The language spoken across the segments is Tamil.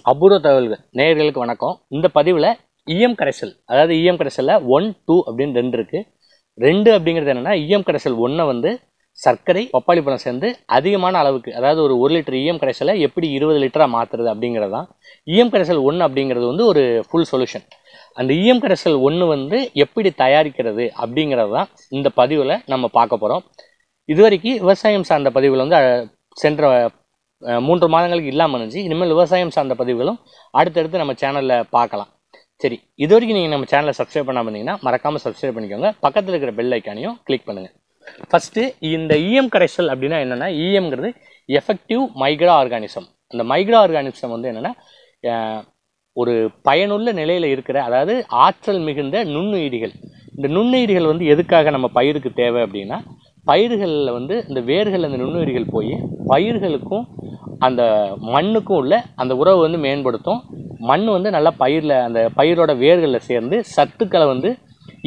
அபூர்வ தகவல்கள் நேயர்களுக்கு வணக்கம். இந்த பதிவில் ஈயம் கரைசல், அதாவது ஈயம் கரைசலில் 1, 2 அப்படின்னு 2 இருக்குது. 2 அப்படிங்கிறது என்னென்னா, ஈயம் கரைசல் 1 வந்து சர்க்கரை பப்பாளி பழம் சேர்ந்து அதிகமான அளவுக்கு, அதாவது ஒரு 1 லிட்டர் ஈயம் கரைசலை எப்படி 20 லிட்டராக மாற்றுறது அப்படிங்கிறது தான். ஈயம் கரைசல் 1 அப்படிங்கிறது வந்து ஒரு ஃபுல் சொல்யூஷன். அந்த ஈயம் கரைசல் 1 வந்து எப்படி தயாரிக்கிறது அப்படிங்கிறது தான் இந்த பதிவில் நம்ம பார்க்க போகிறோம். இதுவரைக்கும் விவசாயம் சார்ந்த பதிவுகள் வந்து சென்ற 3 மாதங்களுக்கு இல்லாமல் இருந்துச்சு. இனிமேல் விவசாயம் சார்ந்த பதிவுகளும் அடுத்தடுத்து நம்ம சேனலில் பார்க்கலாம். சரி, இது வரைக்கும் நீங்கள் நம்ம சேனலை சப்ஸ்கிரைப் பண்ணாமல் இருந்தீங்கன்னா மறக்காமல் சப்ஸ்கிரைப் பண்ணிக்கோங்க. பக்கத்தில் இருக்கிற பெல் ஐக்கானையும் கிளிக் பண்ணுங்கள். ஃபஸ்ட்டு இந்த ஈயம் கரைசல் அப்படின்னா என்னென்னா, ஈயம்ங்கிறது எஃபெக்டிவ் மைக்ரோ ஆர்கானிசம். அந்த மைக்ரோ ஆர்கானிசம் வந்து என்னென்னா, ஒரு பயனுள்ள நிலையில் இருக்கிற, அதாவது ஆற்றல் மிகுந்த நுண்ணுயிரிகள். இந்த நுண்ணுயிரிகள் வந்து எதுக்காக நம்ம பயிருக்கு தேவை அப்படின்னா, பயிர்களில் வந்து இந்த வேர்கள், அந்த நுண்ணுயிரிகள் போய் பயிர்களுக்கும் அந்த மண்ணுக்கும் உள்ள அந்த உறவு வந்து மேம்படுத்தும். மண் வந்து நல்லா பயிரில், அந்த பயிரோட வேர்களில் சேர்ந்து சத்துக்களை வந்து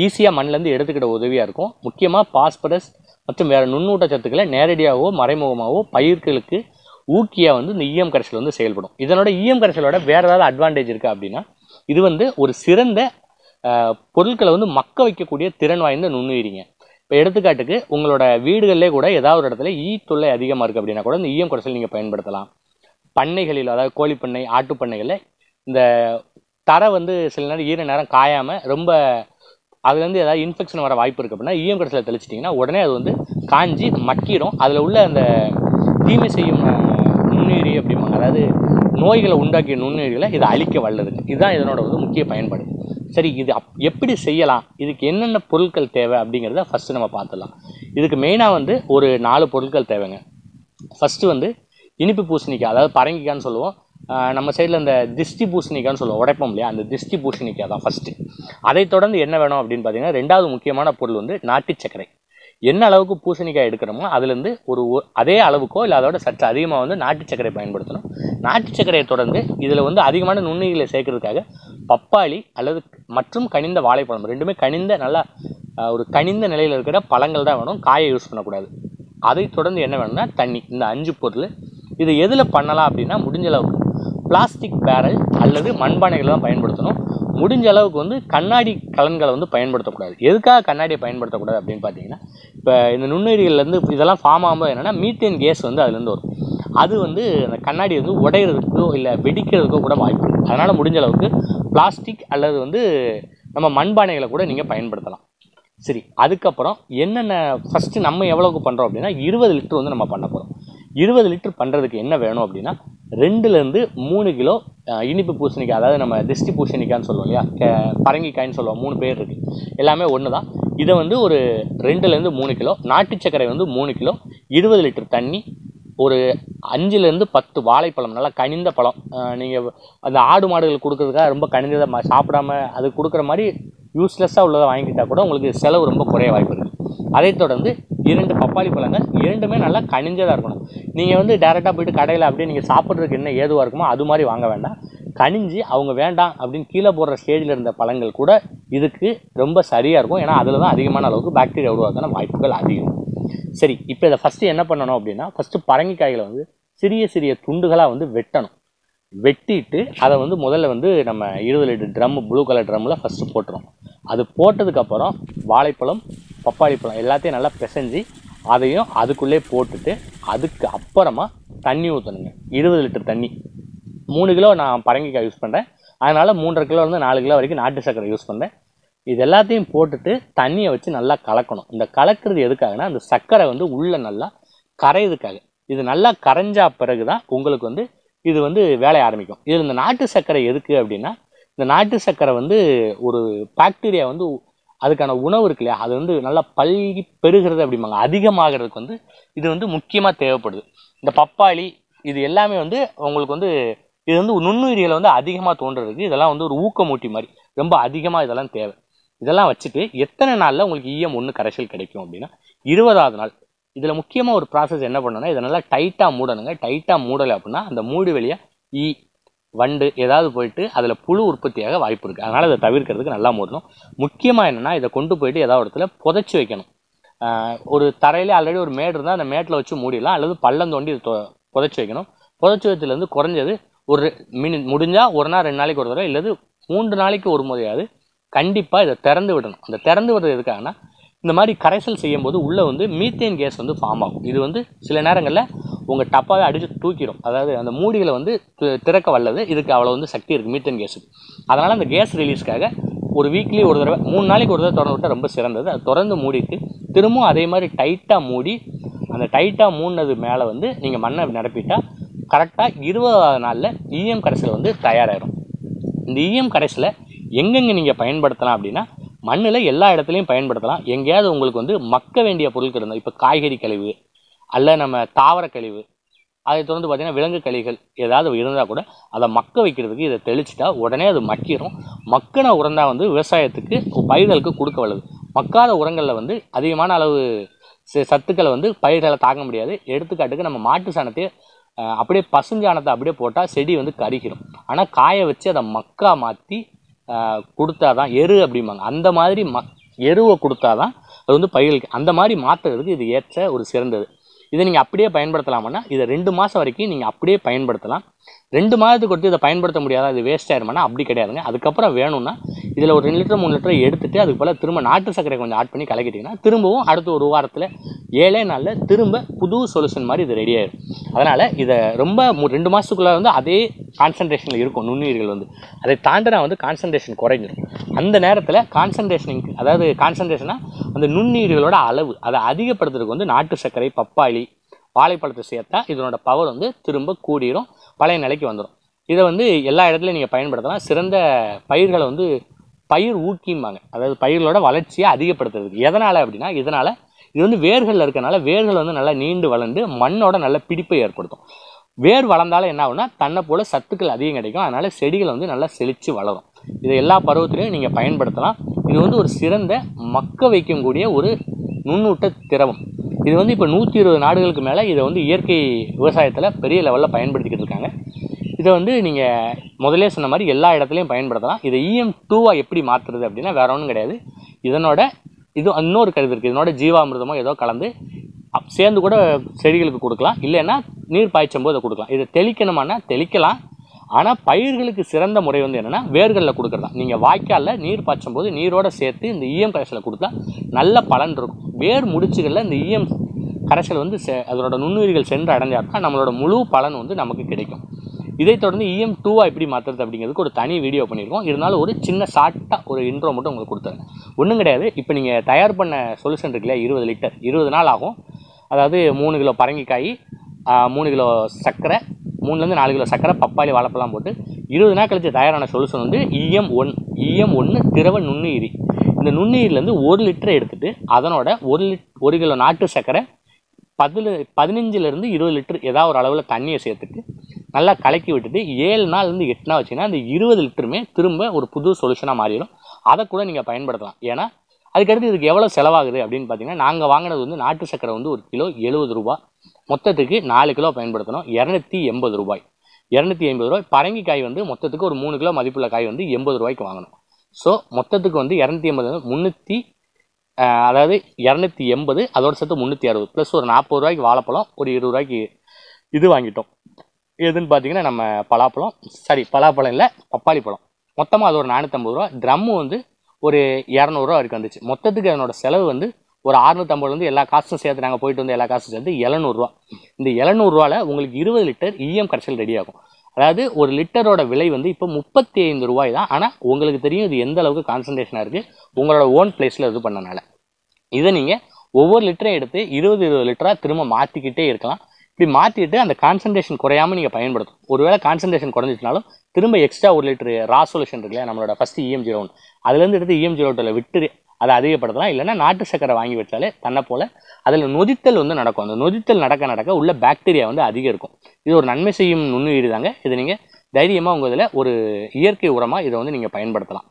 ஈஸியாக மண்ணிலேருந்து எடுத்துக்கிட்ட உதவியாக இருக்கும். முக்கியமாக பாஸ்பரஸ் மற்றும் வேறு நுண்ணூட்ட சத்துக்களை நேரடியாகவோ மறைமுகமாகவோ பயிர்களுக்கு ஊக்கியாக வந்து இந்த ஈயம் கரைசல் வந்து செயல்படும். இதனோட ஈயம் கரைசலோட வேறு ஏதாவது அட்வான்டேஜ் இருக்குது அப்படின்னா, இது வந்து ஒரு சிறந்த பொருட்களை வந்து மக்க வைக்கக்கூடிய திறன் வாய்ந்த நுண்ணுயிரிங்க. இப்போ எடுத்துக்காட்டுக்கு உங்களோட வீடுகளிலே கூட ஏதாவது ஒரு இடத்துல தொல்லை அதிகமாக இருக்குது அப்படின்னா கூட இந்த ஈயம் கரைசல் நீங்கள் பயன்படுத்தலாம். பண்ணைகளில், அதாவது கோழி பண்ணை, ஆட்டு பண்ணைகளில் இந்த தரை வந்து சில நேரம் ஈர நேரம் காயாமல் ரொம்ப அதுலேருந்து ஏதாவது இன்ஃபெக்ஷன் வர வாய்ப்பு இருக்குது அப்படின்னா ஈயம் கரைசலை தெளிச்சிட்டிங்கன்னா உடனே அது வந்து காஞ்சி மக்கிடும். அதில் உள்ள அந்த தீமை செய்யும் நுண்ணுயிரி அப்படிம்பாங்க, அதாவது நோய்களை உண்டாக்கிய நுண்ணுயிரிகளை இதை அழிக்க வல்லதுங்க. இதுதான் இதனோட வந்து முக்கிய பயன்பாடு. சரி, இது எப்படி செய்யலாம், இதுக்கு என்னென்ன பொருட்கள் தேவை அப்படிங்கிறத ஃபஸ்ட்டு நம்ம பார்த்துடலாம். இதுக்கு மெயினாக வந்து ஒரு 4 பொருட்கள் தேவைங்க. ஃபஸ்ட்டு வந்து இனிப்பு பூசணிக்காய், அதாவது பரங்கிக்கான்னு சொல்லுவோம். நம்ம சைடில் இந்த திஷ்டி பூசணிக்கான்னு சொல்லுவோம், உடைப்போம் இல்லையா, அந்த திஷ்டி பூசணிக்காய் தான் ஃபஸ்ட்டு. அதை தொடர்ந்து என்ன வேணும் அப்படின்னு பார்த்தீங்கன்னா, 2வது முக்கியமான பொருள் வந்து நாட்டு சர்க்கரை. என்ன அளவுக்கு பூசணிக்காய் எடுக்கிறோமோ அதுலேருந்து அதே அளவுக்கோ இல்லை அதோட சற்று அதிகமாக வந்து நாட்டு சர்க்கரை பயன்படுத்தணும். நாட்டு சர்க்கரையை தொடர்ந்து இதில் வந்து அதிகமான நுண்ணுயிரிகளை சேர்க்கறதுக்காக பப்பாளி அல்லது மற்றும் கனிந்த வாழைப்பழம், ரெண்டுமே கனிந்த, நல்லா ஒரு கனிந்த நிலையில் இருக்கிற பழங்கள் தான் வேணும், காயை யூஸ் பண்ணக்கூடாது. அதை தொடர்ந்து என்ன வேணும்னா தண்ணி. இந்த 5 பொருள். இது எதில் பண்ணலாம் அப்படின்னா, முடிஞ்ச அளவுக்கு பிளாஸ்டிக் பேரல் அல்லது மண்பானைகளை தான் பயன்படுத்தணும். முடிஞ்ச அளவுக்கு வந்து கண்ணாடி கலன்களை வந்து பயன்படுத்தக்கூடாது. எதுக்காக கண்ணாடியை பயன்படுத்தக்கூடாது அப்படின்னு பார்த்தீங்கன்னா, இப்போ இந்த நுண்ணுயிரிகள்லேருந்து இதெல்லாம் ஃபார்ம் ஆகும்போது என்னென்னா மீத்தேன் கேஸ் வந்து அதுலேருந்து வரும். அது வந்து அந்த கண்ணாடி வந்து உடையிறதுக்கோ இல்லை வெடிக்கிறதுக்கோ கூட வாய்ப்பு இருக்குது. அதனால் முடிஞ்ச அளவுக்கு பிளாஸ்டிக் அல்லது வந்து நம்ம மண்பானைகளை கூட நீங்கள் பயன்படுத்தலாம். சரி, அதுக்கப்புறம் என்னென்ன ஃபஸ்ட்டு நம்ம எவ்வளோக்கு பண்ணுறோம் அப்படின்னா, 20 லிட்டர் வந்து நம்ம பண்ண போகிறோம். 20 லிட்டர் பண்ணுறதுக்கு என்ன வேணும் அப்படின்னா, 2லேருந்து 3 கிலோ இனிப்பு பூசணிக்காய், அதாவது நம்ம திஷ்டி பூசணிக்காய்ன்னு சொல்லுவோம் இல்லையா, பரங்கிக்காய்ன்னு சொல்லுவோம், 3 பேர் இருக்குது, எல்லாமே ஒன்று தான். இதை வந்து ஒரு 2லேருந்து 3 கிலோ, நாட்டு சர்க்கரை வந்து 3 கிலோ, 20 லிட்டர் தண்ணி, ஒரு 5லேருந்து 10 வாழைப்பழம், நல்லா கனிந்த பழம். நீங்கள் அந்த ஆடு மாடுகள் கொடுக்குறதுக்காக ரொம்ப கனிந்ததை சாப்பிடாம அது கொடுக்குற மாதிரி யூஸ்லெஸ்ஸாக உள்ளதை வாங்கிக்கிட்டால் கூட உங்களுக்கு செலவு ரொம்ப குறைய வாய்ப்பு இருக்குது. அதை தொடர்ந்து 2 பப்பாளி பழங்கள், 2மே நல்லா கனிஞ்சதாக இருக்கணும். நீங்கள் வந்து டேரெக்டாக போய்ட்டு கடையில் அப்படியே நீங்கள் சாப்பிட்றதுக்கு என்ன ஏதுவாக இருக்குமோ அது மாதிரி வாங்க வேண்டாம். கனிஞ்சு அவங்க வேண்டாம் அப்படின்னு கீழே போடுற ஸ்டேஜில் இருந்த பழங்கள் கூட இதுக்கு ரொம்ப சரியாக இருக்கும். ஏன்னா அதில் தான் அதிகமான அளவுக்கு பாக்டீரியா உருவாக்கான வாய்ப்புகள் அதிகம். சரி, இப்போ இதை ஃபஸ்ட்டு என்ன பண்ணணும் அப்படின்னா, ஃபஸ்ட்டு பரங்கிக்காய்களை வந்து சிறிய சிறிய துண்டுகளாக வந்து வெட்டணும். வெட்டிட்டு அதை வந்து முதல்ல வந்து நம்ம 20 லிட்டர் ட்ரம், ப்ளூ கலர் ட்ரம்மில் ஃபஸ்ட்டு போட்டுரும். அது போட்டதுக்கப்புறம் வாழைப்பழம், பப்பாளி பழம் எல்லாத்தையும் நல்லா பிசைஞ்சு அதையும் அதுக்குள்ளே போட்டுட்டு அதுக்கு அப்புறமா தண்ணி ஊற்றணுங்க. 20 லிட்டர் தண்ணி. 3 கிலோ நான் பரங்கிக்காய் யூஸ் பண்ணுறேன், அதனால் 3.5 கிலோலேருந்து 4 கிலோ வரைக்கும் நாட்டு சர்க்கரை யூஸ் பண்ணுறேன். இது எல்லாத்தையும் போட்டுட்டு தண்ணியை வச்சு நல்லா கலக்கணும். இந்த கலக்கிறது எதுக்காகனா, அந்த சர்க்கரை வந்து உள்ளே நல்லா கரையிறதுக்காக. இது நல்லா கரைஞ்சா பிறகு தான் உங்களுக்கு வந்து இது வந்து வேலைய ஆரம்பிக்கும். இதில் இந்த நாட்டு சர்க்கரை எதுக்கு அப்படின்னா, இந்த நாட்டு சர்க்கரை வந்து ஒரு பாக்டீரியா வந்து அதுக்கான உணவு இருக்கு இல்லையா, அது வந்து நல்லா பல்கி பெருகிறது அப்படிம்பாங்க, அதிகமாகிறதுக்கு வந்து இது வந்து முக்கியமாக தேவைப்படுது. இந்த பப்பாளி இது எல்லாமே வந்து உங்களுக்கு வந்து இது வந்து நுண்ணுயிரிகளை வந்து அதிகமாக தோன்றுறதுக்கு இதெல்லாம் வந்து ஒரு ஊக்கமூட்டி மாதிரி ரொம்ப அதிகமாக இதெல்லாம் தேவை. இதெல்லாம் வச்சுட்டு எத்தனை நாளில் உங்களுக்கு ஈயம் 1 கரைசல் கிடைக்கும் அப்படின்னா, 20வது நாள். இதில் முக்கியமாக ஒரு ப்ராசஸ் என்ன பண்ணணும்னா, இதை நல்லா டைட்டாக மூடணுங்க. டைட்டாக மூடலை அப்படின்னா அந்த மூடி வழியாக வண்டு ஏதாவது போயிட்டு அதில் புழு உற்பத்தியாக வாய்ப்பு இருக்குது. அதனால் இதை தவிர்க்கிறதுக்கு நல்லா மூடணும். முக்கியமாக என்னென்னா, இதை கொண்டு போயிட்டு ஏதாவது இடத்துல புதைச்சி வைக்கணும். ஒரு தரையிலே ஆல்ரெடி ஒரு மேடு இருந்தால் அந்த மேட்டில் வச்சு மூடிடலாம், அல்லது பள்ளம் தோண்டி இதை புதைச்சி வைக்கணும். புதைச்சி வச்சதுலேருந்து குறைஞ்சது ஒரு முடிஞ்சால் ஒரு நாள் 2 நாளைக்கு ஒரு தடவை இல்லது 3 நாளைக்கு ஒரு முறையாவது கண்டிப்பாக இதை திறந்து விடணும். அந்த திறந்து விடுறது எதுக்காகனா, இந்த மாதிரி கரைசல் செய்யும்போது உள்ளே வந்து மீத்தேன் கேஸ் வந்து ஃபார்ம் ஆகும். இது வந்து சில நேரங்களில் உங்கள் டப்பாவே அடித்து தூக்கிடும். அதாவது அந்த மூடிகளை வந்து திறக்க வல்லது. இதுக்கு அவ்வளோ வந்து சக்தி இருக்குது மீத்தேன் கேஸுக்கு. அதனால் அந்த கேஸ் ரிலீஸ்க்காக ஒரு வீக்லி ஒரு தடவை 3 நாளைக்கு ஒரு தடவை திறந்து விட்டால் ரொம்ப சிறந்தது. அது திறந்து மூடிட்டு திரும்பவும் அதே மாதிரி டைட்டாக மூடி அந்த டைட்டாக மூடினது மேலே வந்து நீங்கள் மண்ணை நிரப்பிட்டா கரெக்டாக 20ஆவது நாளில் ஈயம் கரைசல் வந்து தயாராகிடும். இந்த ஈயம் கரைசலை எங்கெங்கே நீங்கள் பயன்படுத்தலாம் அப்படின்னா, மண்ணில் எல்லா இடத்துலையும் பயன்படுத்தலாம். எங்கேயாவது உங்களுக்கு வந்து மக்க வேண்டிய பொருட்கள் இருந்தால், இப்போ காய்கறி கழிவு அல்ல நம்ம தாவர கழிவு, அதை தொடர்ந்து பார்த்தீங்கன்னா விலங்கு கழிவுகள் ஏதாவது இருந்தால் கூட அதை மக்க வைக்கிறதுக்கு இதை தெளிச்சிட்டா உடனே அது மக்கிடும். மக்கின உரம் தான் வந்து விவசாயத்துக்கு பயிர்களுக்கு கொடுக்க வல்லது. மக்காத உரங்களில் வந்து அதிகமான அளவு சத்துக்களை வந்து பயிர்களை தாங்க முடியாது. எடுத்துக்காட்டுக்கு நம்ம மாட்டு சாணத்தை அப்படியே பசுஞ்சாணத்தை அப்படியே போட்டால் செடி வந்து கருகிடும். ஆனால் காய வச்சு அதை மக்கா மாற்றி கொடுத்தாதான் எரு அப்படிம்பாங்க. அந்த மாதிரி எருவை கொடுத்தாதான் அது வந்து பயிர்களுக்கு அந்த மாதிரி மாற்றுறதுக்கு இது ஏற்ற ஒரு சிறந்தது. இதை நீங்கள் அப்படியே பயன்படுத்தலாமன்னா இதை 2 மாதம் வரைக்கும் நீங்கள் அப்படியே பயன்படுத்தலாம். 2 மாதத்துக்கு ஒருத்தி இதை பயன்படுத்த முடியாதா, இது வேஸ்ட் ஆயிருமானா அப்படி கிடையாதுங்க. அதுக்கப்புறம் வேணும்னா இதில் ஒரு 2 லிட்டர் 3 லிட்டர் எடுத்துகிட்டு அதுக்கு போல் திரும்ப நாட்டு சர்க்கரை கொஞ்சம் ஆட் பண்ணி கலக்கிட்டிங்கன்னா திரும்பவும் அடுத்த ஒரு வாரத்தில் 7 நாளில் திரும்ப புது சொல்யூஷன் மாதிரி இது ரெடி ஆயிடும். அதனால் இதை ரொம்ப 2 மாதத்துக்குள்ளே வந்து அதே கான்சன்ட்ரேஷனில் இருக்கும் நுண்ணுயிர்கள் வந்து. அதை தாண்டினா வந்து கான்சன்ட்ரேஷன் குறைஞ்சிடும். அந்த நேரத்தில் அதாவது கான்சன்ட்ரேஷனாக அந்த நுண்ணுயிர்களோட அளவு அதை அதிகப்படுத்துறதுக்கு வந்து நாட்டு சர்க்கரை, பப்பாளி, வாழைப்பழத்தை சேர்த்தா இதனோட பவர் வந்து திரும்ப கூடிரும், பழைய நிலைக்கு வந்துடும். இதை வந்து எல்லா இடத்துலையும் நீங்கள் பயன்படுத்தலாம். சிறந்த பயிர்களை வந்து பயிர் ஊக்கிம்பாங்க. அதாவது பயிர்களோட வளர்ச்சியை அதிகப்படுத்துறதுக்கு. எதனால் அப்படின்னா, இதனால் இது வந்து வேர்களில் இருக்கனால வேர்கள் வந்து நல்லா நீண்டு வளர்ந்து மண்ணோட நல்ல பிடிப்பை ஏற்படுத்தும். வேர் வளர்ந்தாலும் என்ன ஆகுனா தன்னை போல் சத்துக்கள் அதிகம் கிடைக்கும். அதனால் செடிகள் வந்து நல்லா செழித்து வளரும். இதை எல்லா பருவத்திலையும் நீங்கள் பயன்படுத்தலாம். இது வந்து ஒரு சிறந்த மக்க வைக்கக்கூடிய ஒரு நுண்ணூட்ட திரவம். இது வந்து இப்போ 120 நாடுகளுக்கு மேலே இதை வந்து இயற்கை விவசாயத்தில் பெரிய லெவலில் பயன்படுத்திக்கிட்டு இருக்காங்க. இதை வந்து நீங்கள் முதலே சொன்ன மாதிரி எல்லா இடத்துலையும் பயன்படுத்தலாம். இதை EM2 எப்படி மாற்றுறது அப்படின்னா வேற ஒன்றும் கிடையாது. இது இன்னொரு கருது இருக்குது. இதனோட ஜீவாமிர்தமோ ஏதோ கலந்து சேர்ந்து கூட செடிகளுக்கு கொடுக்கலாம். இல்லைன்னா நீர் பாய்ச்சும் போது கொடுக்கலாம். இதை தெளிக்கணுமானா தெளிக்கலாம். ஆனால் பயிர்களுக்கு சிறந்த முறை வந்து என்னென்னா வேர்களில் கொடுக்குறது தான். நீங்கள் வாய்க்காலில் நீர் பாய்ச்சும் போது நீரோடு சேர்த்து இந்த ஈயம் கரைசலை கொடுத்தா நல்ல பலன் இருக்கும். வேர் முடிச்சுகளில் இந்த ஈயம் கரைசல் வந்து அதனோட நுண்ணுயிர்கள் சென்று அடைஞ்சாதான் நம்மளோட முழு பலன் வந்து நமக்கு கிடைக்கும். இதை தொடர்ந்து EM2 எப்படி மாற்றுறது அப்படிங்கிறதுக்கு ஒரு தனி வீடியோ பண்ணியிருக்கோம். இருந்தாலும் ஒரு சின்ன ஷார்ட்டாக ஒரு இன்ட்ரோ மட்டும் உங்களுக்கு கொடுத்துறேன். ஒன்றும் கிடையாது. இப்போ நீங்கள் தயார் பண்ண சொல்யூஷன் இருக்குல்லையா, 20 லிட்டர் 20 நாள் ஆகும். அதாவது 3 கிலோ பரங்கிக்காய், 3 கிலோ சர்க்கரை, 3லேருந்து 4 கிலோ சர்க்கரை, பப்பாளி, வாழைப்பழம் போட்டு 20 நாள் கழிச்சு தயாரான சொல்யூஷன் வந்து EM1 திரவ நுண்ணுயிரி. இந்த நுண்ணுயிரிலேருந்து 1 லிட்டரை எடுத்துகிட்டு அதனோட 1 கிலோ நாட்டு சர்க்கரை 15லேருந்து 20 லிட்டர் ஏதாவது ஒரு அளவில் தண்ணியை சேர்த்துட்டு நல்லா கலக்கி விட்டுட்டு 7 நாள்லேருந்து 8 நாள் வச்சிங்கன்னா அந்த 20 லிட்டருமே திரும்ப ஒரு புது சொல்யூஷனாக மாறிடும். அதை கூட நீங்கள் பயன்படுத்தலாம். ஏன்னா அதுக்கடுத்து இதுக்கு எவ்வளோ செலவாகுது அப்படின்னு பார்த்தீங்கன்னா, நாங்கள் வாங்கினது வந்து நாட்டு சர்க்கரை வந்து 1 கிலோ 70 ரூபா. மொத்தத்துக்கு 4 கிலோ பயன்படுத்தணும், 280 ரூபாய். 280 ரூபாய். பரங்கிக்காய் வந்து மொத்தத்துக்கு ஒரு 3 கிலோ மதிப்புள்ள காய் வந்து 80 ரூபாய்க்கு வாங்கணும். ஸோ மொத்தத்துக்கு வந்து 280 அதாவது 280 அதோட சேர்த்து 360 ப்ளஸ் ஒரு 40 ரூபாய்க்கு வாழைப்பழம், ஒரு 20 ரூபாய்க்கு இது வாங்கிட்டோம். எதுன்னு பார்த்தீங்கன்னா நம்ம பலாப்பழம் இல்லை பப்பாளி பழம். மொத்தமாக அது ஒரு 450 ரூபா. ட்ரம்மு வந்து ஒரு 200 ரூபா வரைக்கும் வந்துச்சு. மொத்தத்துக்கு அதனோட செலவு வந்து ஒரு 650 எல்லா காசும் சேர்த்து நாங்கள் போயிட்டு வந்து எல்லா காசும் சேர்த்து 700 ரூபா. இந்த 700 ரூபாவில் உங்களுக்கு 20 லிட்டர் ஈயம் கரைசல் ரெடி ஆகும். அதாவது ஒரு லிட்டரோட விலை வந்து இப்போ 35 ரூபாய் தான். ஆனால் உங்களுக்கு தெரியும் இது எந்த அளவுக்கு கான்சன்ட்ரேஷனாக இருக்குது உங்களோட ஓன் பிளேஸில் இது பண்ணனால. இதை நீங்கள் ஒவ்வொரு லிட்டரையும் எடுத்து 20 லிட்டராக திரும்ப மாற்றிக்கிட்டே இருக்கலாம். இப்படி மாற்றிட்டு அந்த கான்சன்ட்ரேஷன் குறையாமல் நீங்கள் பயன்படுத்தும். ஒருவேளை கான்சன்ட்ரேஷன் குறைஞ்சிச்சுனாலும் திரும்ப எக்ஸ்ட்ரா 1 லிட்டர் ரா சொல்யூஷன் இருக்குல்லையா, நம்மளோட ஃபஸ்ட்டு EM01 அதுலேருந்து எடுத்து EM02 விட்டு அதை அதிகப்படுத்தலாம். இல்லைன்னா நாட்டு சர்க்கரை வாங்கி வச்சாலே தன்னை போல் அதில் நொதித்தல் வந்து நடக்கும். அந்த நொதித்தல் நடக்க உள்ள பாக்டீரியா வந்து அதிகம் இருக்கும். இது ஒரு நன்மை செய்யும் நுண்ணுயிரி தாங்க. இதை நீங்கள் தைரியமாக உங்கள் இதில் ஒரு இயற்கை உரமாக இதை வந்து நீங்கள் பயன்படுத்தலாம்.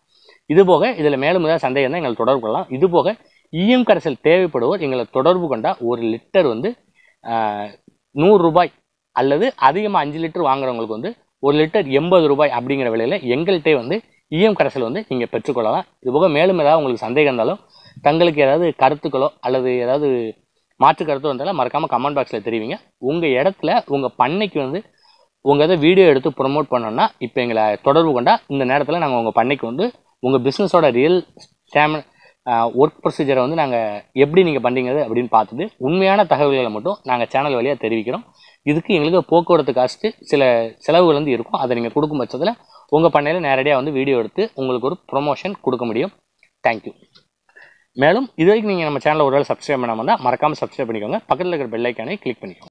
இதுபோக இதில் மேலும் ஏதாவது சந்தேகம் தான் எங்களை தொடர்பு கொள்ளலாம். இதுபோக ஈயம் கரைசல் தேவைப்படுவோர் எங்களை தொடர்பு கொண்டால் 1 லிட்டர் வந்து 100 ரூபாய் அல்லது அதிகமாக 5 லிட்டர் வாங்குறவங்களுக்கு வந்து 1 லிட்டர் 80 ரூபாய் அப்படிங்கிற விலையில் எங்கள்கிட்டே வந்து ஈயம் கரைசல் வந்து நீங்கள் பெற்றுக்கொள்ளலாம். இதுபோக மேலும் ஏதாவது உங்களுக்கு சந்தேகம் இருந்தாலும் தங்களுக்கு ஏதாவது கருத்துக்களோ அல்லது ஏதாவது மாற்று கருத்தோ இருந்தாலும் மறக்காமல் கமெண்ட் பாக்ஸில் தெரிவிங்க. உங்கள் இடத்துல உங்கள் பண்ணைக்கு வந்து உங்கள் இதை வீடியோ எடுத்து ப்ரொமோட் பண்ணோன்னா இப்போ எங்களை தொடர்பு கொண்டா இந்த நேரத்தில் நாங்கள் உங்கள் பண்ணைக்கு வந்து உங்கள் பிஸ்னஸோட ரியல் ஒர்க் ப்ரொசீஜரை வந்து நாங்கள் எப்படி நீங்கள் பண்ணுறீங்க அப்படின்னு பார்த்துட்டு உண்மையான தகவல்களை மட்டும் நாங்கள் சேனல் வழியாக தெரிவிக்கிறோம். இதுக்கு எங்களுக்கு போக்குவரத்து காஸ்ட்டு சில செலவுகள் வந்து இருக்கும். அதை நீங்கள் கொடுக்கும் பட்சத்தில் உங்கள் பண்ணையில் நேரடியாக வந்து வீடியோ எடுத்து உங்களுக்கு ஒரு ப்ரொமோஷன் கொடுக்க முடியும். தேங்க்யூ. மேலும் இது வரைக்கும் நீங்கள் நம்ம சேனலை ஒருவேளை சப்ஸ்கிரைப் பண்ணாமல் இருந்தால் மறக்காமல் சப்ஸ்கிரைப் பண்ணிக்கோங்க. பக்கத்தில் இருக்கிற பெல் ஐக்கானை கிளிக் பண்ணிக்கோங்க.